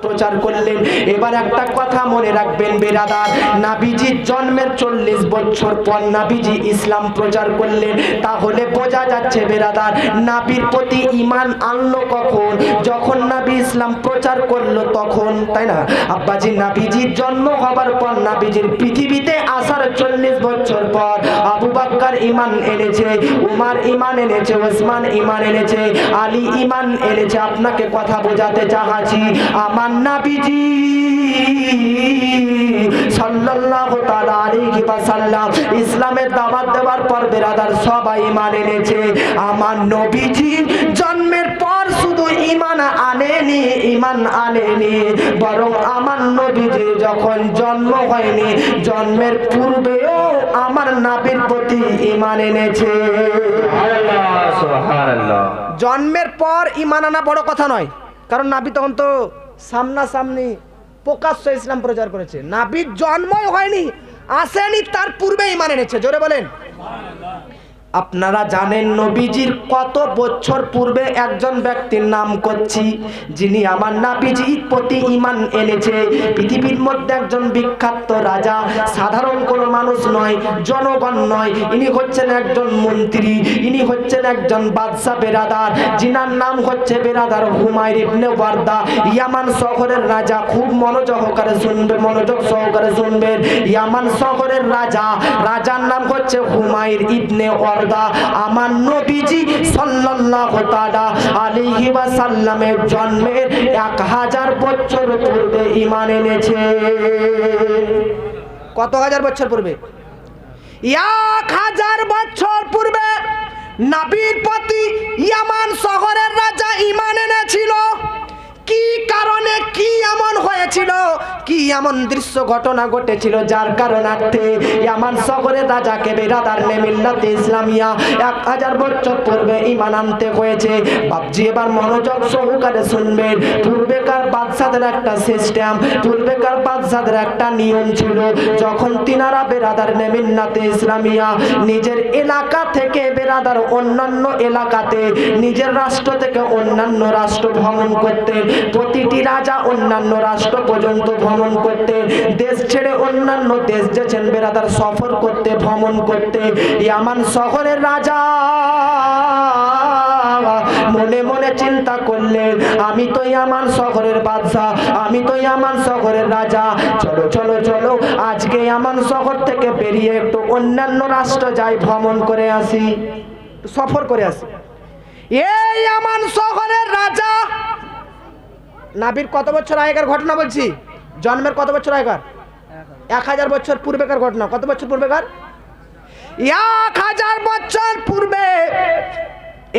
প্রচার করলেন। এবার একটা কথা মনে রাখবেন বিরাদার, নবীজির জন্মের 40 বছর পর নবীজি ইসলাম প্রচার করলেন। তাহলে বোঝা যাচ্ছে বিরাদার, নবীর প্রতি ঈমান আনলো কখন? যখন নবী ইসলাম প্রচার করলো তখন, তাই না আব্বাজি? নবীজির জন্ম হবার পর নবীজির পৃথিবীতে আসার 40 বছর পর আবু বকর ঈমান এনেছে, উমর ঈমান এনেছে, ওসমান ঈমান এনেছে, আলী ঈমান এনেছে। আপনাকে কথা বোঝাতে চাচ্ছি, আমার নবীজি সাল্লাল্লাহু তাআলা আলাইহি ওয়াসাল্লাম ইসলামের দাওয়াত দেওয়ার পর বিরাদার সবাই ঈমান এনেছে। আমার নবীজি জন্মের পর শুধু ঈমান আনেনি, বরং আমার নবীজি যখন জন্ম হয়নি, জন্মের পূর্বেও আমার নবীর প্রতি ঈমান এনেছে। সুবহানাল্লাহ। জন্মের পর ঈমান আনা বড় কথা নয়, কারণ নবী তখন তো সামনাসামনি প্রকাশ্য ইসলাম প্রচার করেছে। নবীর জন্মই হয়নি, আসেনি, তার পূর্বে ঈমান এনেছে। জোরে বলেন। আপনারা জানেন নবীজির কত বছর পূর্বে একজন ব্যক্তির নাম করছি, যিনি আমার নবীজির প্রতি ঈমান এনেছে। পৃথিবীর মধ্যে একজন বিখ্যাত রাজা, সাধারণ কোনো মানুষ নয়, জনগণ নয়, ইনি হচ্ছেন একজন মন্ত্রী, ইনি হচ্ছেন একজন বাদশা বেরাদার, যিনার নাম হচ্ছে বেরাদার হুমায়ুন ইবনে ওয়ারদা, ইয়ামান শহরের রাজা। খুব মনোযোগ সহকারে শুনবেন। ইয়ামান শহরের রাজার নাম হচ্ছে হুমায়ুন ইবনে ওয়ারদা। আমার নবীজি সাল্লাল্লাহু তাআলা আলাইহি ওয়াসাল্লামের জন্মের 1000 বছর পূর্বে ঈমান এনেছে। কত হাজার বছর পূর্বে? 1000 বছর পূর্বে নবীর প্রতি ইয়ামান শহরের রাজা ঈমান এনেছিল। কি কারণে, কি এমন হয়েছিল, কি এমন দৃশ্য ঘটনা ঘটেছিল যার কারণার্থে ইয়ামান শহরের রাজাকে বিরাদার মিল্লাতে ইসলামিয়া 1000 বছর পূর্বে ঈমান আনতে হয়েছে? বাপজি এবার মনোযোগ সহকারে শুনবেন। পূর্বেকার বাদশাদের একটা সিস্টেম, পূর্বেকার বাদশাদের একটা নিয়ম ছিল, যখন তিনারা বিরাদার মিল্লাতে ইসলামিয়া নিজের এলাকা থেকে বিরাদার অন্যান্য এলাকাতে, নিজের রাষ্ট্র থেকে অন্যান্য রাষ্ট্র ভ্রমণ করতেন। প্রতিটি রাজা অন্যান্য রাষ্ট্র পর্যন্ত ভ্রমণ করতে, দেশ ছেড়ে অন্যান্য দেশ যেছেন বেরাদার সফর করতে, ভ্রমণ করতে। ইয়ামান শহরের রাজা মনে মনে চিন্তা করলেন, আমি তো ইয়ামান শহরের বাদশা, আমি তো ইয়ামান শহরের রাজা, চলো চলো চলো আজকে ইয়ামান শহর থেকে বেরিয়ে একটু অন্যান্য রাষ্ট্র যাই, ভ্রমণ করে আসি, সফর করে আসি। এই ইয়ামান শহরের রাজা, নবীর কত বছর আগেকার ঘটনা বলছি, জন্মের কত বছর আগেকার? 1000 বছর পূর্বেকার ঘটনা। কত বছর পূর্বেকার? 1000 বছর পূর্বে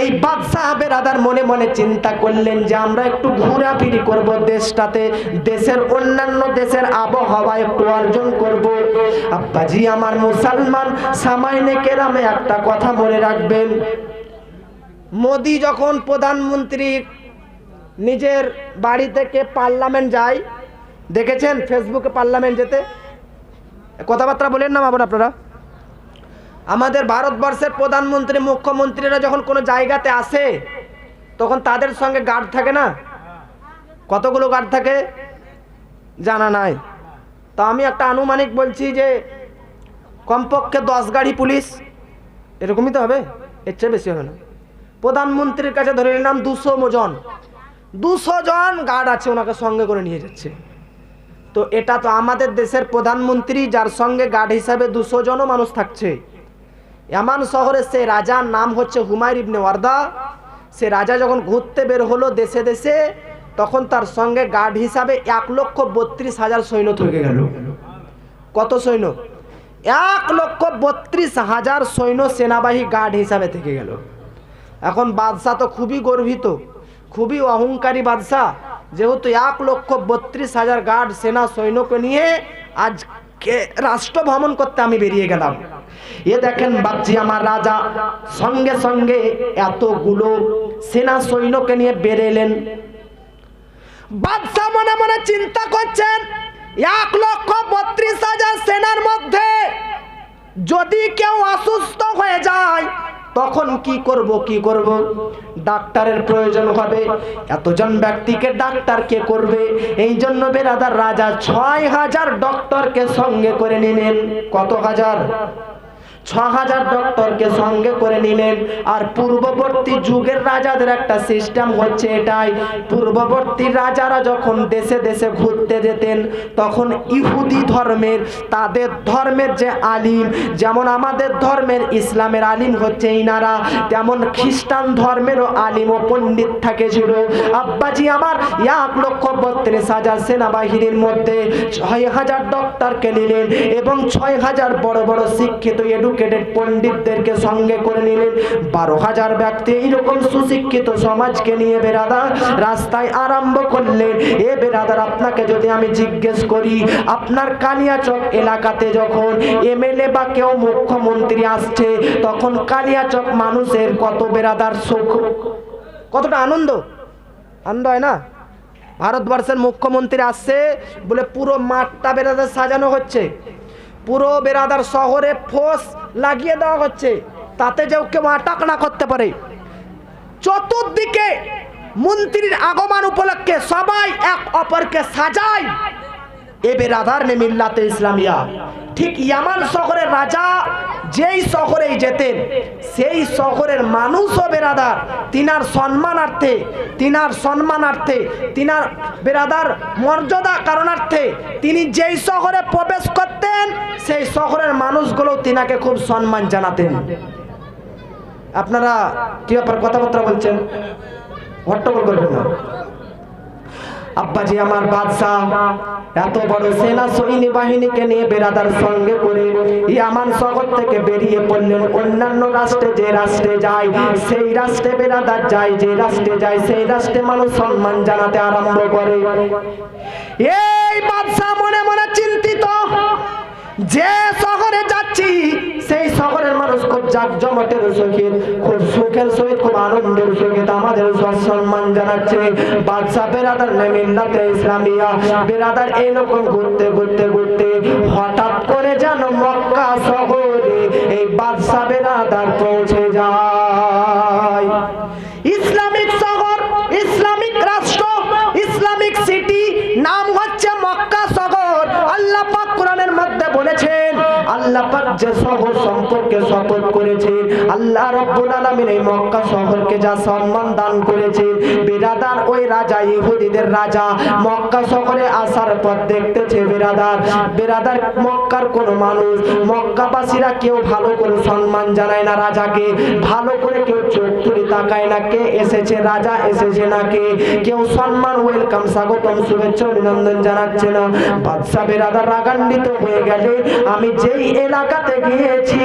এই বাদশা বেরাদার মনে মনে চিন্তা করলেন যে আমরা একটু ঘোরাফেরি করব দেশটাতে, দেশের অন্যান্য দেশের আবহাওয়া একটু অর্জন করব। আব্বাজি আমার মুসলমান সামাইনে কেরামে একটা কথা মনে রাখবেন, মোদি যখন প্রধানমন্ত্রী নিজের বাড়ি থেকে পার্লামেন্ট যায়, দেখেছেন ফেসবুকে পার্লামেন্ট যেতে কথাবার্তা বলেন না বাবুন আপনারা? আমাদের ভারতবর্ষের প্রধানমন্ত্রী মুখ্যমন্ত্রীরা যখন কোনো জায়গাতে আসে তখন তাদের সঙ্গে গার্ড থাকে না? কতগুলো গার্ড থাকে জানা নাই, তা আমি একটা আনুমানিক বলছি যে কমপক্ষে 10 গাড়ি পুলিশ, এরকমই তো হবে, এর চেয়ে বেশি হবে না। প্রধানমন্ত্রীর কাছে ধরে নিলাম 200 জন গার্ড আছে, ওনাকে সঙ্গে করে নিয়ে যাচ্ছে। তো এটা তো আমাদের দেশের প্রধানমন্ত্রী, যার সঙ্গে গার্ড হিসাবে 200 জনও মানুষ থাকছে। ইয়ামান শহরে সে রাজার নাম হচ্ছে হুমায়ুন ইবনে ওয়ারদা। সে রাজা যখন ঘুরতে বের হলো দেশে দেশে, তখন তার সঙ্গে গার্ড হিসাবে 1,32,000 সৈন্য থেকে গেল। কত সৈন্য? 1,32,000 সৈন্য সেনাবাহী গার্ড হিসাবে থেকে গেল। এখন বাদশাহ তো খুবই গর্বিত, খুবই অহংকারী বাদশাহ, যেহেতু 1,32,000 গার্ড সেনা সৈন্যকে নিয়ে আজকে রাষ্ট্র ভ্রমণ করতে আমি বেরিয়ে গেলাম। এ দেখেন বাপজি আমার রাজা সঙ্গে সঙ্গে এতগুলো সেনা সৈন্যকে নিয়ে বেরেলেন। বাদশাহ মনে মনে চিন্তা করছেন, 1,32,000 সেনার মধ্যে যদি কেউ অসুস্থ হয়ে যায় তখন কি করব? ডাক্তারের প্রয়োজন হবে। এতজন ব্যক্তিকে ডাক্তার কে করবে? এই জন্য বেরাদার রাজা ৬,০০০ ডক্টরকে সঙ্গে করে নিলেন। কত হাজার? ৬,০০০ ডক্টরকে সঙ্গে করে নিলেন। আর পূর্ববর্তী যুগের রাজাদের একটা সিস্টেম হচ্ছে এটাই, পূর্ববর্তী রাজারা যখন দেশে দেশে ঘুরতে যেতেন তখন ইহুদি ধর্মের, তাদের ধর্মের যে আলিম, যেমন আমাদের ধর্মের ইসলামের আলিম হচ্ছে ইনারা, তেমন খ্রিস্টান ধর্মেরও আলিম ও পণ্ডিত থাকেছিল। আব্বাজি আমার ১,৩২,০০০ সেনাবাহিনীর মধ্যে ৬,০০০ ডক্টরকে নিলেন এবং ৬,০০০ বড় বড় শিক্ষিত এডুকেটেড পণ্ডিতদেরকে সঙ্গে করে নিলেন। ১২,০০০ ব্যক্তি এরকম সুশিক্ষিত সমাজকে নিয়ে বেরাদার রাস্তায় আরম্ভ করলেন। এ বেরাদার, আপনাকে যদি আমি জিজ্ঞেস করি, আপনার কালিয়াচক এলাকাতে যখন এমএলএ বা কেউ মুখ্যমন্ত্রী আসছে তখন কালিয়াচক মানুষের কত বেরাদার সুখ, কতটা আনন্দ হয় না? ভারতবর্ষের মুখ্যমন্ত্রী আসছে বলে পুরো মাঠটা বেরাদার সাজানো হচ্ছে, পুরো বেরাদার শহরে ফোর্স লাগিয়ে দেওয়া হচ্ছে তাতে যে কেউ আটক না করতে পারে। চতুর্দিকে মন্ত্রীর আগমন উপলক্ষে সবাই এক অপরকে সাজায়। এ বেরাদার নে মিল্লাতে ইসলামিয়া। ঠিক ইয়ামান শহরের রাজা যেই শহরেই যেতেন সেই শহরের মানুষও বেরাদার তিনার সম্মানার্থে, তিনার বেরাদার মর্যাদা কারণার্থে তিনি যেই শহরে প্রবেশ করতেন সেই শহরের মানুষগুলো তিনাকে খুব সম্মান জানাতেন। আপনারা কি ব্যাপার কথাবার্তা বলছেন? হট্টগোল করবেন না। আব্বাজি আমার বাদশাহ এত বড় সেনা সৈন্য বাহিনীকে নিয়ে বেরাদার সঙ্গে করে ইয়ামান শহর থেকে বেরিয়ে পড়লেন। অন্যান্য রাষ্ট্রে যে রাষ্ট্রে যায় সেই রাষ্ট্রে বেরাদার যায়, যে রাষ্ট্রে যায় সেই রাষ্ট্রে মানুষ সম্মান জানাতে আরম্ভ করে। এই বাদশাহ মনে মনে চিন্তিত, যে শহরে যাচ্ছি সেই শহরের মানুষ খুব জাকজমকের সহিত, খুব সুখের সহিত, খুব আনন্দের সহিত আমাদের সম্মান জানাচ্ছে। বাদশাহ বেরাদার মিল্লাতে ইসলামিয়া বেরাদার এইরকম ঘুরতে ঘুরতে ঘুরতে হঠাৎ করে যেন মক্কা শহরে এই বাদশাহ বেরাদার পৌঁছে যায়। ইসলামিক শহর, ইসলামিক রাষ্ট্র, ইসলামিক সিটি, নাম হচ্ছে মক্কা শহর। আল্লাহ পাক কোরআনের মধ্যে বলেছেন, আল্লাহ পাক যে শহর সম্পর্কে শপথ করেছেন, আল্লাহ রাব্বুল আলামিন এই মক্কা শহরকে যা সম্মান দান করেছেন, বিরাদার ওই রাজা, ইহুদিদের রাজা মক্কা শহরে আসার পর দেখতেছে বিরাদার মক্কার কোন মানুষ, মক্কাবাসীরা কেউ ভালো করে সম্মান জানায় না রাজাকে, ভালো করে কেউ চোখ তুলে তাকায় না কে এসেছে, রাজা এসেছে নাকি, কেউ সম্মান ওয়েলকাম স্বাগতম শুভেচ্ছা অভিনন্দন জানাচ্ছে না। বাদশা বেরাদার রাগান্বিত হয়ে গেলে, আমি যেই এলাকাতে গিয়েছি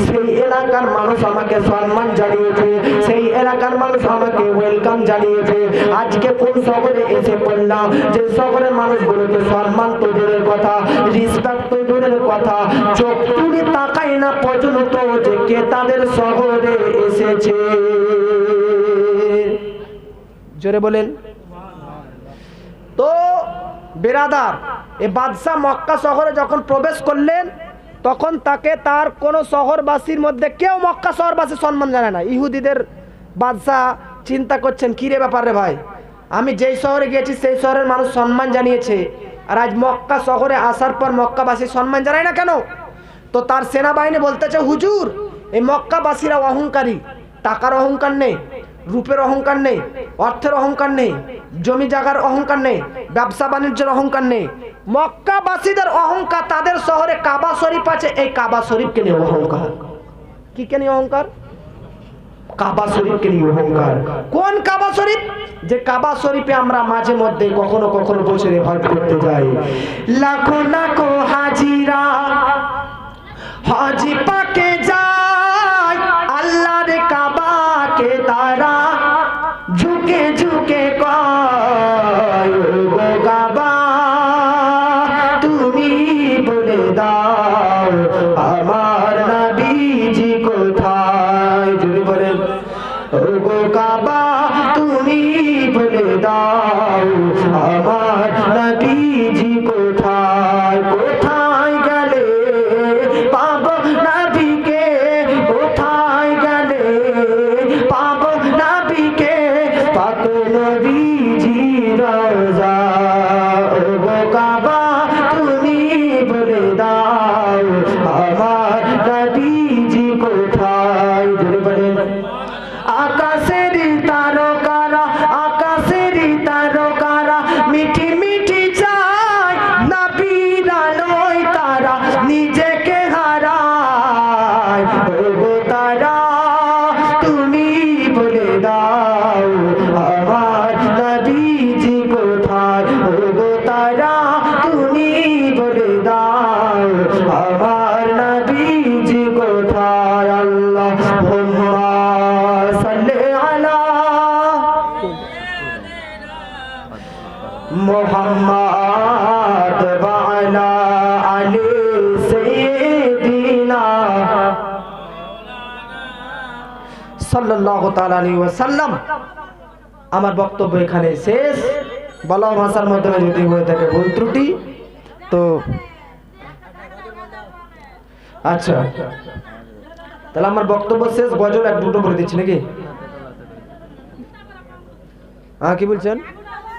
সেই এলাকার মানুষ আমাকে সম্মান জানিয়েছে, সেই এলাকার মানুষ আমাকে ওয়েলকাম জানিয়েছে, আজকে কোন শহরে এসে পড়লাম যে শহরের মানুষগুলোকে সম্মান তো দূরের কথা, রিসপেক্ট তো দূরের কথা, চোখ তুলে তাকায় না পর্যন্ত যে কে তাদের শহরে এসেছে। জোরে বলেন। তো বেরাদার এ বাদশাহ মক্কা শহরে যখন প্রবেশ করলেন তখন তাকে তার কোন শহরবাসীর মধ্যে কেউ মক্কা শহরবাসী সম্মান জানায় না। ইহুদিদের বাদশাহ চিন্তা করছেন, কি রে ব্যাপার রে ভাই, আমি যেই শহরে গিয়েছি সেই শহরের মানুষ সম্মান জানিয়েছে, আর আজ মক্কা শহরে আসার পর মক্কাবাসী সম্মান জানায় না কেন? তো তার সেনাবাহিনী বলতেছে, হুজুর এই মক্কাবাসীরা অহংকারী, টাকার অহংকার নেই, রূপের অহংকার নেই, অর্থের অহংকার নেই, জমি জায়গার অহংকার নেই, ব্যবসা বাণিজ্যের অহংকার নেই। মক্কাবাসীদের অহংকার, তাদের শহরে কাবা শরীফ আছে, এই কাবা শরীফকে নিয়ে অহংকার। কি কে নিয়ে অহংকার? কাবা শরীফকে নিয়ে অহংকার। কোন কাবা শরীফ? যে কাবা শরীফে আমরা মাঝে মধ্যে কখনো কখনো বছরে হজ করতে যাই, লাখো লাখো হাজিরা হজ পাকে যায়, আল্লাহর কাবাকে তারা ঝুঁকে ঝুঁকে কয়, গো কাবা তুমি বলে দাও আমার নবীজি কোথায়। যদি বলেন, গো কাবা তুমি বলে দাও আমার নবীজি কোথায়, কোথায় গেলে পাবো নবীকে মুহাম্মদ ওয়া আলা আলি সাইয়্যিদিনা সাল্লাল্লাহু তাআলা আলাইহি ওয়াসাল্লাম। আমার বক্তব্য এখানে শেষ। বলা ভাষার মাধ্যমে যদি হয়ে থাকে ভুল ত্রুটি তো আচ্ছা, তাহলে আমার বক্তব্য শেষ। গজল এক দুটো বলে দিচ্ছি নাকি? হ্যাঁ, কি বলছেন?